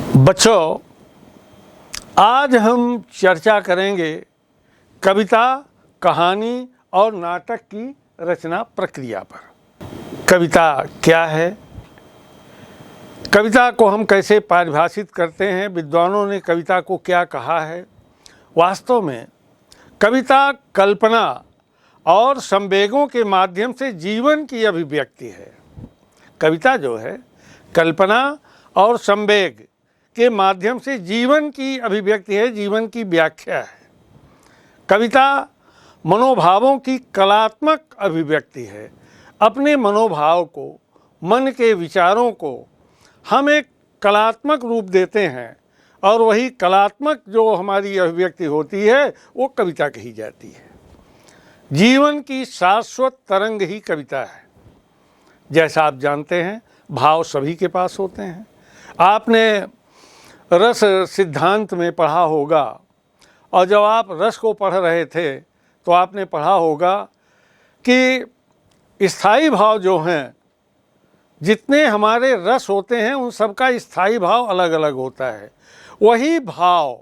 बच्चों, आज हम चर्चा करेंगे कविता, कहानी और नाटक की रचना प्रक्रिया पर। कविता क्या है, कविता को हम कैसे परिभाषित करते हैं, विद्वानों ने कविता को क्या कहा है। वास्तव में कविता कल्पना और संवेगों के माध्यम से जीवन की अभिव्यक्ति है। कविता जो है कल्पना और संवेग के माध्यम से जीवन की अभिव्यक्ति है, जीवन की व्याख्या है। कविता मनोभावों की कलात्मक अभिव्यक्ति है। अपने मनोभाव को, मन के विचारों को हम एक कलात्मक रूप देते हैं और वही कलात्मक जो हमारी अभिव्यक्ति होती है वो कविता कही जाती है। जीवन की शाश्वत तरंग ही कविता है। जैसा आप जानते हैं, भाव सभी के पास होते हैं। आपने रस सिद्धांत में पढ़ा होगा, और जब आप रस को पढ़ रहे थे तो आपने पढ़ा होगा कि स्थायी भाव जो हैं, जितने हमारे रस होते हैं उन सबका स्थायी भाव अलग अलग होता है। वही भाव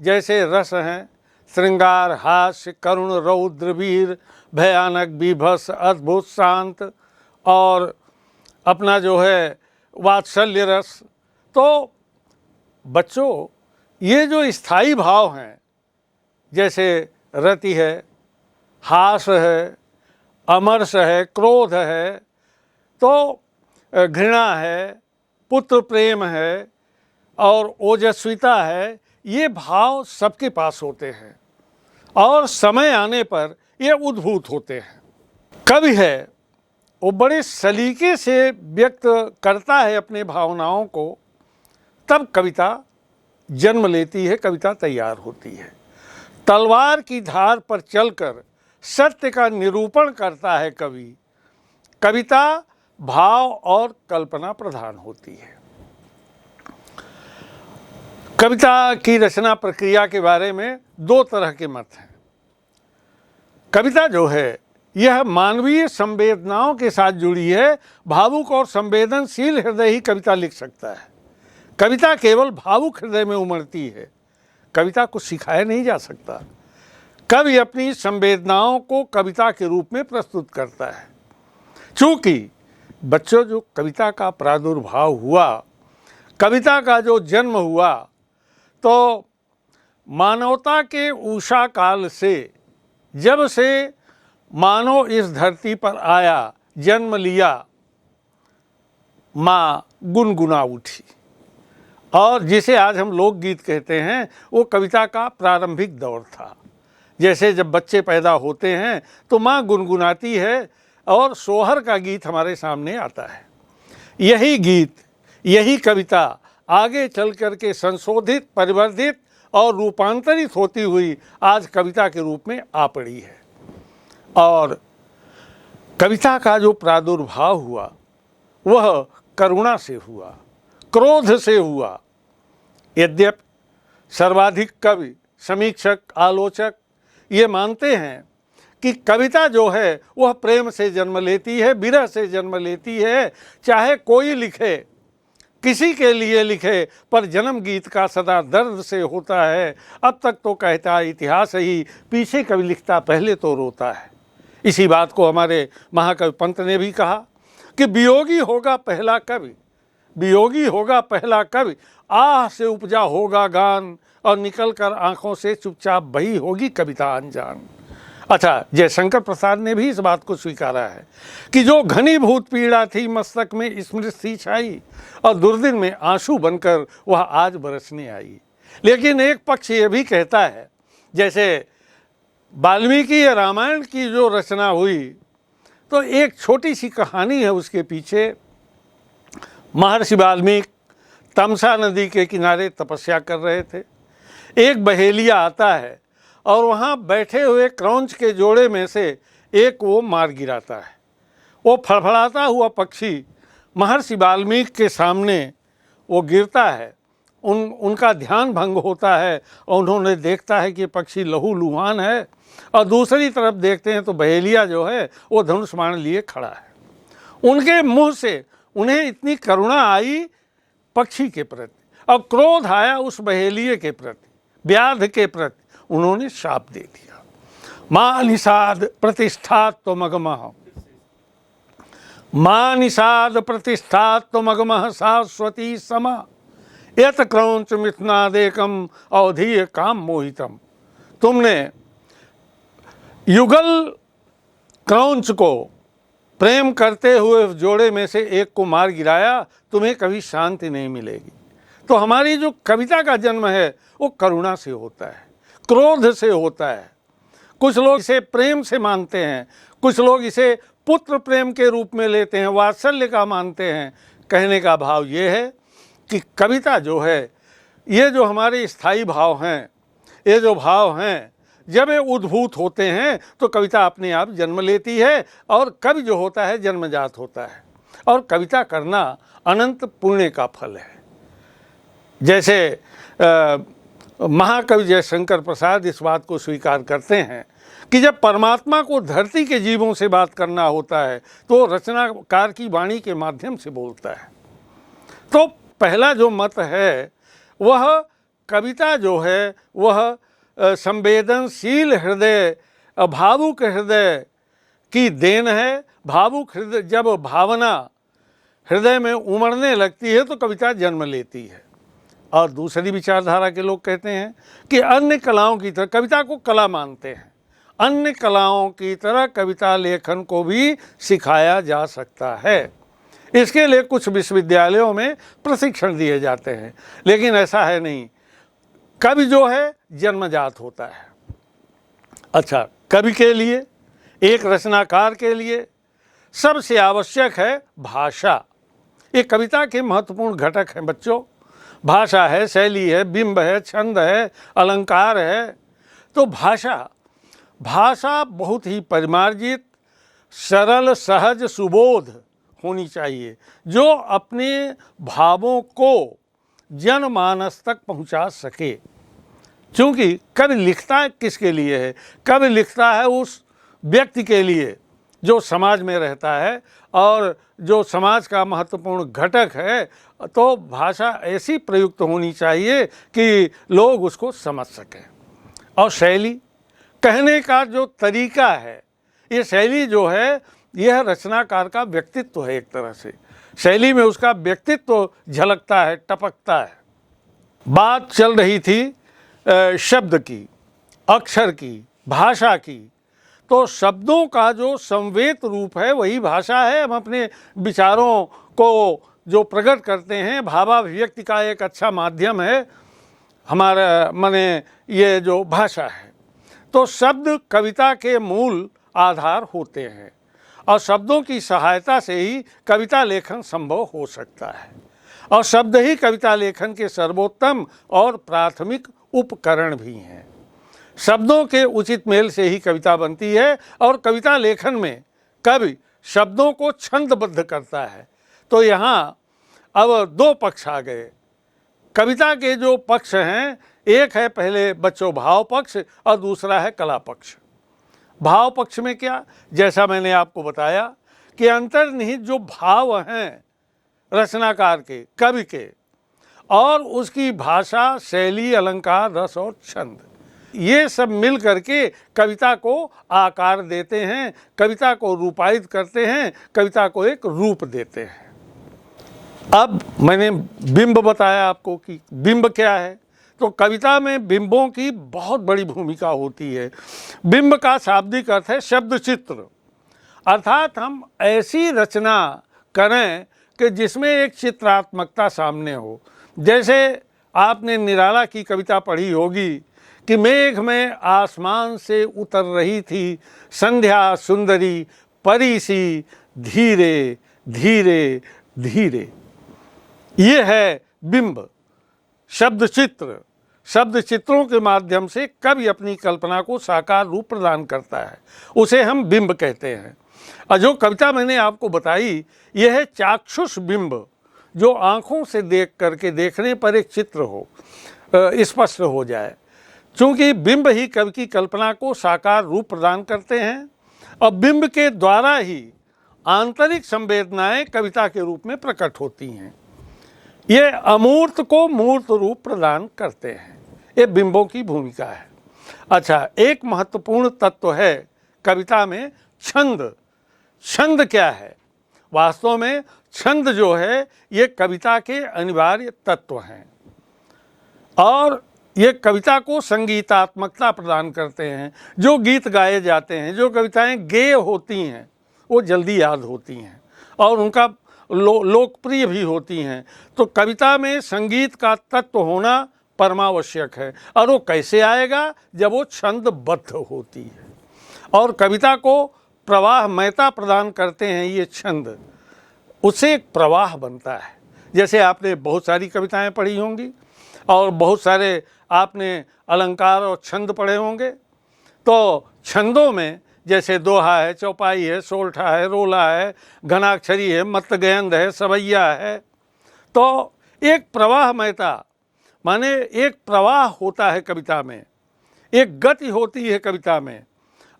जैसे रस हैं, श्रृंगार, हास्य, करुण, रौद्र, वीर, भयानक, बीभत्स, अद्भुत, शांत और अपना जो है वात्सल्य रस। तो बच्चों, ये जो स्थायी भाव हैं, जैसे रति है, हास है, अमरस है, क्रोध है, तो घृणा है, पुत्र प्रेम है और ओजस्विता है, ये भाव सबके पास होते हैं और समय आने पर ये उद्भूत होते हैं। कवि है वो बड़े सलीके से व्यक्त करता है अपने भावनाओं को, तब कविता जन्म लेती है, कविता तैयार होती है। तलवार की धार पर चलकर सत्य का निरूपण करता है कवि। कविता भाव और कल्पना प्रधान होती है। कविता की रचना प्रक्रिया के बारे में दो तरह के मत हैं। कविता जो है यह मानवीय संवेदनाओं के साथ जुड़ी है। भावुक और संवेदनशील हृदय ही कविता लिख सकता है। कविता केवल भावुक हृदय में उमड़ती है। कविता को सिखाया नहीं जा सकता। कवि अपनी संवेदनाओं को कविता के रूप में प्रस्तुत करता है। चूँकि बच्चों, जो कविता का प्रादुर्भाव हुआ, कविता का जो जन्म हुआ, तो मानवता के उषा काल से, जब से मानव इस धरती पर आया, जन्म लिया, माँ गुनगुना उठी। और जिसे आज हम लोकगीत कहते हैं, वो कविता का प्रारंभिक दौर था। जैसे जब बच्चे पैदा होते हैं तो माँ गुनगुनाती है और सोहर का गीत हमारे सामने आता है। यही गीत, यही कविता आगे चल कर के संशोधित, परिवर्धित और रूपांतरित होती हुई आज कविता के रूप में आ पड़ी है। और कविता का जो प्रादुर्भाव हुआ वह करुणा से हुआ, क्रोध से हुआ। यद्यपि सर्वाधिक कवि, समीक्षक, आलोचक ये मानते हैं कि कविता जो है वह प्रेम से जन्म लेती है, विरह से जन्म लेती है। चाहे कोई लिखे, किसी के लिए लिखे, पर जन्म गीत का सदा दर्द से होता है। अब तक तो कहता इतिहास ही, पीछे कवि लिखता पहले तो रोता है। इसी बात को हमारे महाकवि पंत ने भी कहा कि वियोगी होगा पहला कवि, वियोगी होगा पहला कवि, आह से उपजा होगा गान, और निकल कर आँखों से चुपचाप बही होगी कविता अनजान। अच्छा, जयशंकर प्रसाद ने भी इस बात को स्वीकारा है कि जो घनीभूत पीड़ा थी मस्तक में स्मृति छाई, और दुर्दिन में आंसू बनकर वह आज बरसने आई। लेकिन एक पक्ष ये भी कहता है, जैसे वाल्मीकि रामायण की जो रचना हुई, तो एक छोटी सी कहानी है उसके पीछे। महर्षि वाल्मीकि तमसा नदी के किनारे तपस्या कर रहे थे। एक बहेलिया आता है और वहाँ बैठे हुए क्रौंच के जोड़े में से एक वो मार गिराता है। वो फड़फड़ाता हुआ पक्षी महर्षि वाल्मीकि के सामने वो गिरता है। उनका ध्यान भंग होता है और उन्होंने देखता है कि पक्षी लहूलुहान है, और दूसरी तरफ देखते हैं तो बहेलिया जो है वो धनुष बाण लिए खड़ा है। उनके मुंह से उन्हें इतनी करुणा आई पक्षी के प्रति, और क्रोध आया उस बहेलिये के प्रति, व्याध के प्रति, उन्होंने शाप दे दिया। मां निषाद प्रतिष्ठात्वमगमः, मां निषाद प्रतिष्ठात्वमगमः शाश्वती समा यत क्रौंच मिथुनादेकम अवधीय काम मोहितम। तुमने युगल क्रौंच को प्रेम करते हुए जोड़े में से एक को मार गिराया, तुम्हें कभी शांति नहीं मिलेगी। तो हमारी जो कविता का जन्म है वो करुणा से होता है, क्रोध से होता है। कुछ लोग इसे प्रेम से मानते हैं, कुछ लोग इसे पुत्र प्रेम के रूप में लेते हैं, वात्सल्य का मानते हैं। कहने का भाव ये है कि कविता जो है, ये जो हमारे स्थायी भाव हैं, ये जो भाव हैं, जब ये उद्भूत होते हैं तो कविता अपने आप जन्म लेती है। और कवि जो होता है जन्मजात होता है, और कविता करना अनंत पुण्य का फल है। जैसे महाकवि जयशंकर प्रसाद इस बात को स्वीकार करते हैं कि जब परमात्मा को धरती के जीवों से बात करना होता है तो रचनाकार की वाणी के माध्यम से बोलता है। तो पहला जो मत है वह कविता जो है वह संवेदनशील हृदय, भावुक हृदय की देन है। भावुक हृदय, जब भावना हृदय में उमड़ने लगती है तो कविता जन्म लेती है। और दूसरी विचारधारा के लोग कहते हैं कि अन्य कलाओं की तरह, कविता को कला मानते हैं, अन्य कलाओं की तरह कविता लेखन को भी सिखाया जा सकता है। इसके लिए कुछ विश्वविद्यालयों में प्रशिक्षण दिए जाते हैं, लेकिन ऐसा है नहीं। कवि जो है जन्मजात होता है। अच्छा, कवि के लिए, एक रचनाकार के लिए सबसे आवश्यक है भाषा। ये कविता के महत्वपूर्ण घटक हैं बच्चों। भाषा है, शैली है, बिंब है, छंद है, अलंकार है। तो भाषा बहुत ही परिमार्जित, सरल, सहज, सुबोध होनी चाहिए, जो अपने भावों को जनमानस तक पहुंचा सके। क्योंकि कवि लिखता किसके लिए है? कवि लिखता है उस व्यक्ति के लिए जो समाज में रहता है और जो समाज का महत्वपूर्ण घटक है। तो भाषा ऐसी प्रयुक्त होनी चाहिए कि लोग उसको समझ सकें। और शैली, कहने का जो तरीका है, ये शैली जो है यह रचनाकार का व्यक्तित्व है। एक तरह से शैली में उसका व्यक्तित्व झलकता है, टपकता है। बात चल रही थी शब्द की, अक्षर की, भाषा की। तो शब्दों का जो संवेद रूप है वही भाषा है। हम अपने विचारों को जो प्रकट करते हैं, भावाभिव्यक्ति का एक अच्छा माध्यम है हमारा, माने ये जो भाषा है। तो शब्द कविता के मूल आधार होते हैं और शब्दों की सहायता से ही कविता लेखन संभव हो सकता है। और शब्द ही कविता लेखन के सर्वोत्तम और प्राथमिक उपकरण भी हैं। शब्दों के उचित मेल से ही कविता बनती है। और कविता लेखन में कवि शब्दों को छंदबद्ध करता है। तो यहाँ अब दो पक्ष आ गए। कविता के जो पक्ष हैं, एक है पहले बच्चों भाव पक्ष और दूसरा है कला पक्ष। भाव पक्ष में क्या, जैसा मैंने आपको बताया कि अंतर्निहित जो भाव हैं रचनाकार के, कवि के, और उसकी भाषा, शैली, अलंकार, रस और छंद, ये सब मिल करके कविता को आकार देते हैं, कविता को रूपायित करते हैं, कविता को एक रूप देते हैं। अब मैंने बिंब बताया आपको कि बिंब क्या है। तो कविता में बिंबों की बहुत बड़ी भूमिका होती है। बिंब का शाब्दिक अर्थ है शब्द चित्र, अर्थात हम ऐसी रचना करें कि जिसमें एक चित्रात्मकता सामने हो। जैसे आपने निराला की कविता पढ़ी होगी कि मेघ में आसमान से उतर रही थी संध्या सुंदरी परी सी धीरे धीरे धीरे। ये है बिंब, शब्द चित्र। शब्द चित्रों के माध्यम से कवि अपनी कल्पना को साकार रूप प्रदान करता है, उसे हम बिंब कहते हैं। और जो कविता मैंने आपको बताई यह है चाक्षुष बिंब, जो आँखों से देख करके, देखने पर एक चित्र हो, स्पष्ट हो जाए। चूँकि बिंब ही कवि की कल्पना को साकार रूप प्रदान करते हैं और बिंब के द्वारा ही आंतरिक संवेदनाएं कविता के रूप में प्रकट होती हैं। ये अमूर्त को मूर्त रूप प्रदान करते हैं। ये बिंबों की भूमिका है। अच्छा, एक महत्वपूर्ण तत्व है कविता में छंद। छंद क्या है? वास्तव में छंद जो है ये कविता के अनिवार्य तत्व हैं और ये कविता को संगीतात्मकता प्रदान करते हैं। जो गीत गाए जाते हैं, जो कविताएं गेय होती हैं, वो जल्दी याद होती हैं और उनका लोकप्रिय भी होती हैं। तो कविता में संगीत का तत्व होना परमावश्यक है। और वो कैसे आएगा? जब वो छंदबद्ध होती है और कविता को प्रवाहमयता प्रदान करते हैं ये छंद, उससे एक प्रवाह बनता है। जैसे आपने बहुत सारी कविताएं पढ़ी होंगी और बहुत सारे आपने अलंकार और छंद पढ़े होंगे। तो छंदों में जैसे दोहा है, चौपाई है, सोलठा है, रोला है, घनाक्षरी है, मत्तगयंद है, सवैया है। तो एक प्रवाहमयता माने एक प्रवाह होता है कविता में, एक गति होती है कविता में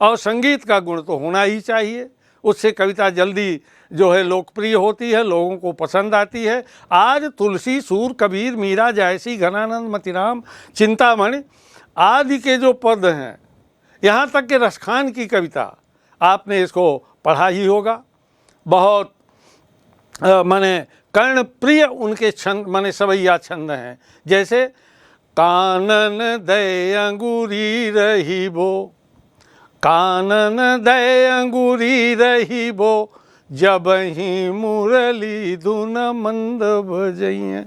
और संगीत का गुण तो होना ही चाहिए। उससे कविता जल्दी जो है लोकप्रिय होती है, लोगों को पसंद आती है। आज तुलसी, सूर, कबीर, मीरा, जायसी, घनानंद, मतिराम, चिंतामणि आदि के जो पद हैं, यहाँ तक कि रसखान की कविता आपने इसको पढ़ा ही होगा। बहुत माने कर्ण प्रिय उनके छंद माने सवैया छंद हैं। जैसे कानन दय अंगूरी रही बो, कानन दय अंगूरी रही बो, जब ही मुरली धुन मंद बजइए,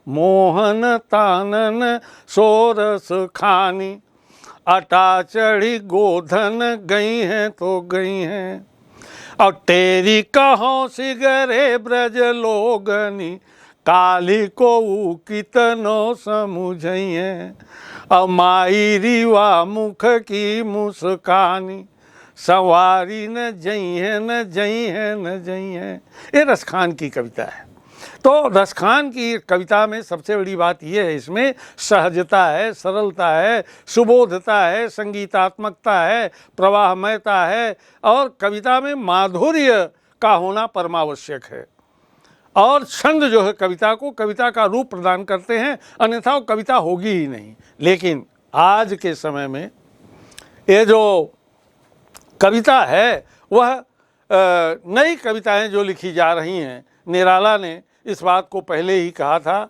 मोहन तानन सोरस खानी, अटा चढ़ी गोधन गई हैं तो गई हैं। और तेरी कहो सिगरे ब्रज लोगनी, काली को कितनो समुझइए। और माई रीवा मुख की मुस्कानी, सवारी न जई है न जई है न जई है। ये रसखान की कविता है। तो रसखान की कविता में सबसे बड़ी बात यह है, इसमें सहजता है, सरलता है, सुबोधता है, संगीतात्मकता है, प्रवाहमयता है और कविता में माधुर्य का होना परमावश्यक है। और छंद जो है कविता को कविता का रूप प्रदान करते हैं, अन्यथा वो कविता होगी ही नहीं। लेकिन आज के समय में ये जो कविता है वह नई कविताएं जो लिखी जा रही हैं, निराला ने इस बात को पहले ही कहा था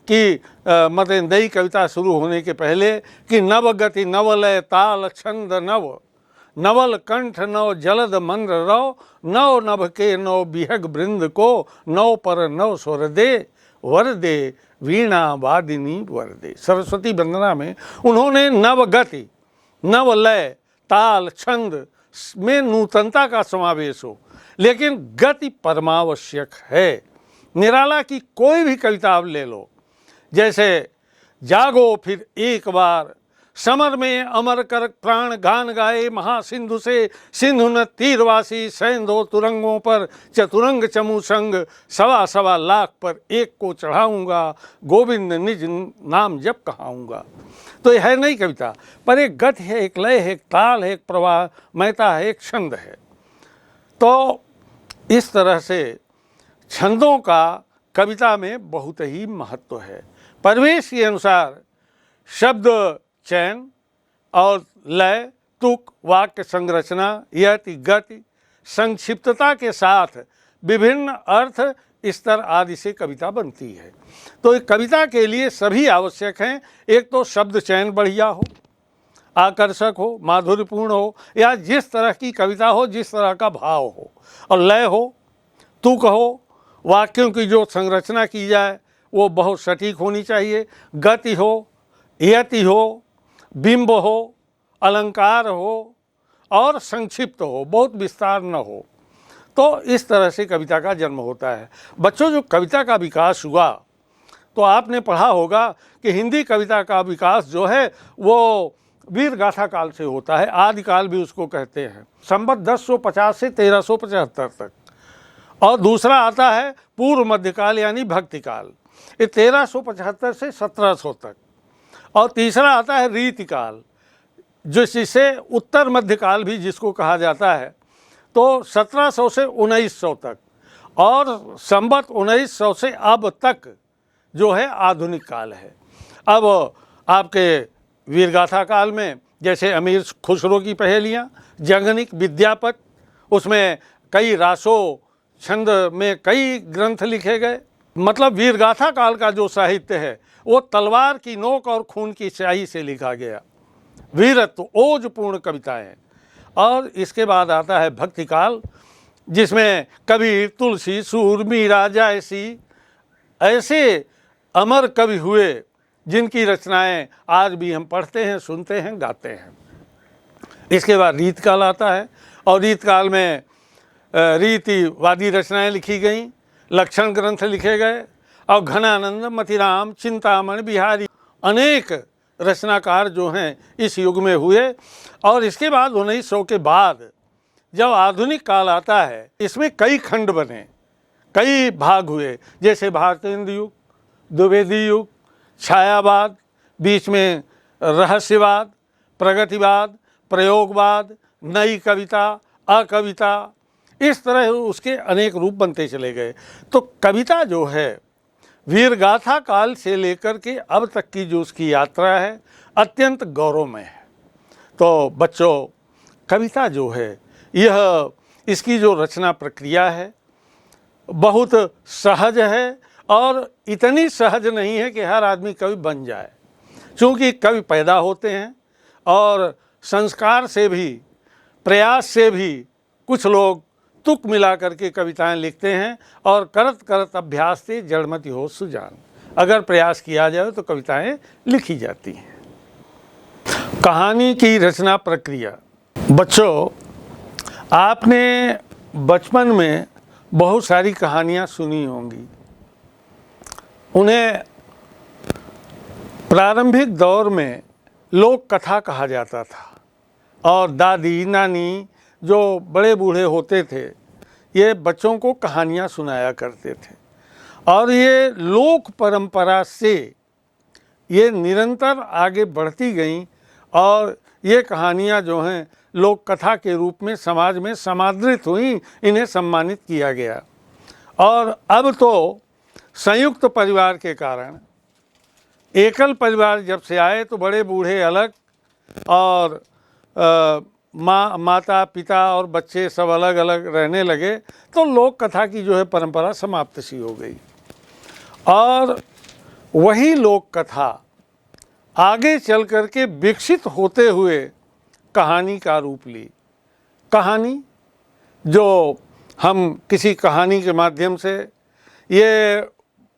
कि मतलब नई कविता शुरू होने के पहले कि नव गति नवलय ताल छंद नव, नवल कंठ नव जलद मंद्र रव, नव नभ के नव बिहग बृंद को, नव पर नव स्वर दे वर दे वीणा वादिनी वर दे। सरस्वती वंदना में उन्होंने नव गति, नव लय, ताल, छंद में नूतनता का समावेश हो, लेकिन गति परमावश्यक है। निराला की कोई भी कविता आप ले लो, जैसे जागो फिर एक बार, समर में अमर कर प्राण गान गाए, महासिंधु से सिंधु न तीरवासी, सैंधो तुरंगों पर चतुरंग चमू संग, सवा सवा लाख पर एक को चढ़ाऊंगा, गोविंद निज नाम जप कहाऊंगा। तो यह है नई कविता, पर एक गति है, एक लय है, एक ताल है, एक प्रवाहमयता है, एक छंद है। तो इस तरह से छंदों का कविता में बहुत ही महत्व है। परिवेश के अनुसार शब्द चयन और लय, तुक, वाक्य संरचना, यति, गति, संक्षिप्तता के साथ विभिन्न अर्थ, स्तर आदि से कविता बनती है। तो कविता के लिए सभी आवश्यक हैं। एक तो शब्द चयन बढ़िया हो, आकर्षक हो, माधुर्यपूर्ण हो, या जिस तरह की कविता हो, जिस तरह का भाव हो, और लय हो, तुक हो, वाक्यों की जो संरचना की जाए वो बहुत सटीक होनी चाहिए, गति हो, यति हो, बिंब हो, अलंकार हो और संक्षिप्त हो, बहुत विस्तार न हो। तो इस तरह से कविता का जन्म होता है। बच्चों, जो कविता का विकास हुआ तो आपने पढ़ा होगा कि हिंदी कविता का विकास जो है वो वीर गाथा काल से होता है, आदिकाल भी उसको कहते हैं, संवत 1050 से 1375 तक। और दूसरा आता है पूर्व मध्यकाल यानी भक्तिकाल, ये 1375 से 1700 तक। और तीसरा आता है रीतिकाल, जिससे उत्तर मध्यकाल भी जिसको कहा जाता है, तो 1700 से 1900 तक। और संवत 1900 से अब तक जो है आधुनिक काल है। अब आपके वीरगाथा काल में जैसे अमीर खुसरो की पहेलियाँ, जंगनिक, विद्यापत, उसमें कई रासों छंद में कई ग्रंथ लिखे गए। मतलब वीरगाथा काल का जो साहित्य है वो तलवार की नोक और खून की स्याही से लिखा गया, वीरत्व ओजपूर्ण कविताएं। और इसके बाद आता है भक्ति काल, जिसमें कबीर, तुलसी, सूर, मीरा जैसी ऐसे अमर कवि हुए जिनकी रचनाएं आज भी हम पढ़ते हैं, सुनते हैं, गाते हैं। इसके बाद रीत काल आता है और रीत काल में रीतिवादी रचनाएं लिखी गईं, लक्षण ग्रंथ लिखे गए और घनानंद, मतिराम, चिंतामणि, बिहारी अनेक रचनाकार जो हैं इस युग में हुए। और इसके बाद 1900 के बाद जब आधुनिक काल आता है, इसमें कई खंड बने, कई भाग हुए, जैसे भारतेंदु युग, द्विवेदी युग, छायावाद, बीच में रहस्यवाद, प्रगतिवाद, प्रयोगवाद, नई कविता, अकविता, इस तरह उसके अनेक रूप बनते चले गए। तो कविता जो है वीरगाथा काल से लेकर के अब तक की जो उसकी यात्रा है अत्यंत गौरवमय है। तो बच्चों, कविता जो है यह इसकी जो रचना प्रक्रिया है बहुत सहज है और इतनी सहज नहीं है कि हर आदमी कवि बन जाए, क्योंकि कवि पैदा होते हैं और संस्कार से भी, प्रयास से भी कुछ लोग तुक मिला करके कविताएं लिखते हैं और करत करत अभ्यास से जड़मति हो सुजान, अगर प्रयास किया जाए तो कविताएं लिखी जाती हैं। कहानी की रचना प्रक्रिया। बच्चों, आपने बचपन में बहुत सारी कहानियां सुनी होंगी। उन्हें प्रारंभिक दौर में लोक कथा कहा जाता था और दादी, नानी जो बड़े बूढ़े होते थे ये बच्चों को कहानियाँ सुनाया करते थे और ये लोक परंपरा से ये निरंतर आगे बढ़ती गईं और ये कहानियाँ जो हैं लोक कथा के रूप में समाज में समादृत हुई, इन्हें सम्मानित किया गया। और अब तो संयुक्त परिवार के कारण, एकल परिवार जब से आए तो बड़े बूढ़े अलग और माता पिता और बच्चे सब अलग अलग रहने लगे, तो लोक कथा की जो है परंपरा समाप्त सी हो गई। और वही लोक कथा आगे चल कर के विकसित होते हुए कहानी का रूप ली। कहानी जो हम किसी कहानी के माध्यम से, ये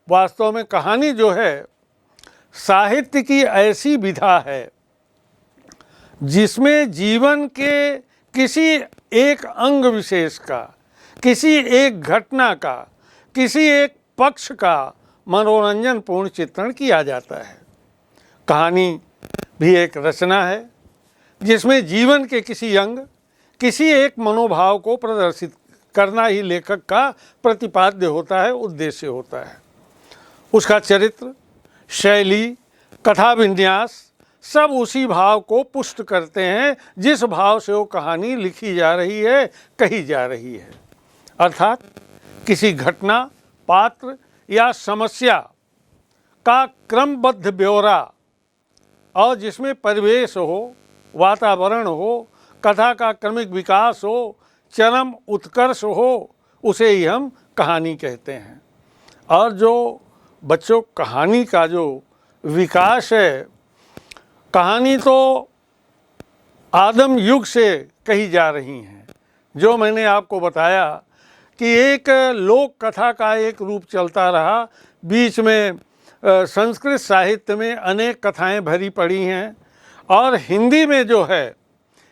वास्तव में कहानी जो है साहित्य की ऐसी विधा है जिसमें जीवन के किसी एक अंग विशेष का, किसी एक घटना का, किसी एक पक्ष का मनोरंजन पूर्ण चित्रण किया जाता है। कहानी भी एक रचना है जिसमें जीवन के किसी अंग, किसी एक मनोभाव को प्रदर्शित करना ही लेखक का प्रतिपाद्य होता है, उद्देश्य होता है। उसका चरित्र, शैली, कथा विन्यास सब उसी भाव को पुष्ट करते हैं जिस भाव से वो कहानी लिखी जा रही है, कही जा रही है। अर्थात किसी घटना, पात्र या समस्या का क्रमबद्ध ब्यौरा और जिसमें परिवेश हो, वातावरण हो, कथा का क्रमिक विकास हो, चरम उत्कर्ष हो, उसे ही हम कहानी कहते हैं। और जो बच्चों कहानी का जो विकास है, कहानी तो आदम युग से कही जा रही हैं। जो मैंने आपको बताया कि एक लोक कथा का एक रूप चलता रहा, बीच में संस्कृत साहित्य में अनेक कथाएं भरी पड़ी हैं और हिंदी में जो है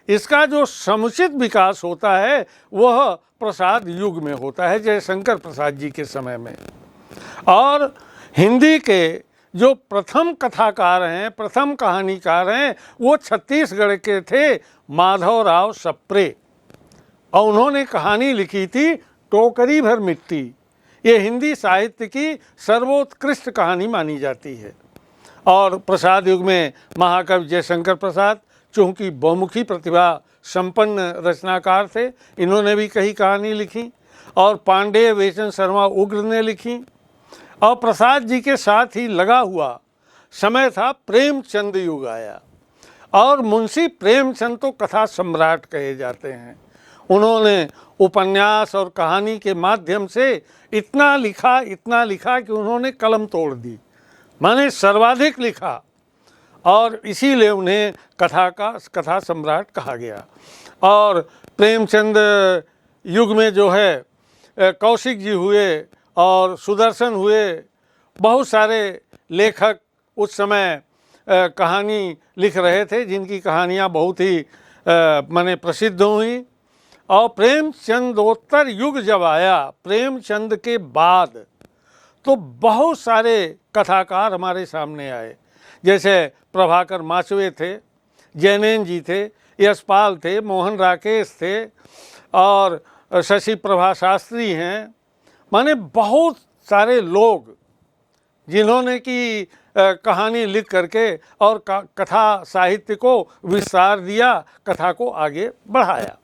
इसका जो समुचित विकास होता है वह प्रसाद युग में होता है, जयशंकर प्रसाद जी के समय में। और हिंदी के जो प्रथम कथाकार हैं, प्रथम कहानीकार हैं, वो छत्तीसगढ़ के थे माधवराव सप्रे और उन्होंने कहानी लिखी थी टोकरी भर मिट्टी। ये हिंदी साहित्य की सर्वोत्कृष्ट कहानी मानी जाती है। और प्रसाद युग में महाकवि जयशंकर प्रसाद चूँकि बहुमुखी प्रतिभा संपन्न रचनाकार थे, इन्होंने भी कई कहानी लिखी और पांडेय वेचन शर्मा उग्र ने लिखी और प्रसाद जी के साथ ही लगा हुआ समय था प्रेमचंद युग आया। और मुंशी प्रेमचंद तो कथा सम्राट कहे जाते हैं। उन्होंने उपन्यास और कहानी के माध्यम से इतना लिखा कि उन्होंने कलम तोड़ दी, माने सर्वाधिक लिखा, और इसीलिए उन्हें कथा सम्राट कहा गया। और प्रेमचंद युग में जो है कौशिक जी हुए और सुदर्शन हुए, बहुत सारे लेखक उस समय कहानी लिख रहे थे, जिनकी कहानियाँ बहुत ही माने प्रसिद्ध हुई। और प्रेमचंदोत्तर युग जब आया, प्रेमचंद के बाद, तो बहुत सारे कथाकार हमारे सामने आए। जैसे प्रभाकर माचवे थे, जैनेन जी थे, यशपाल थे, मोहन राकेश थे, और शशि प्रभा शास्त्री हैं। माने बहुत सारे लोग जिन्होंने कि कहानी लिख करके और कथा साहित्य को विस्तार दिया, कथा को आगे बढ़ाया।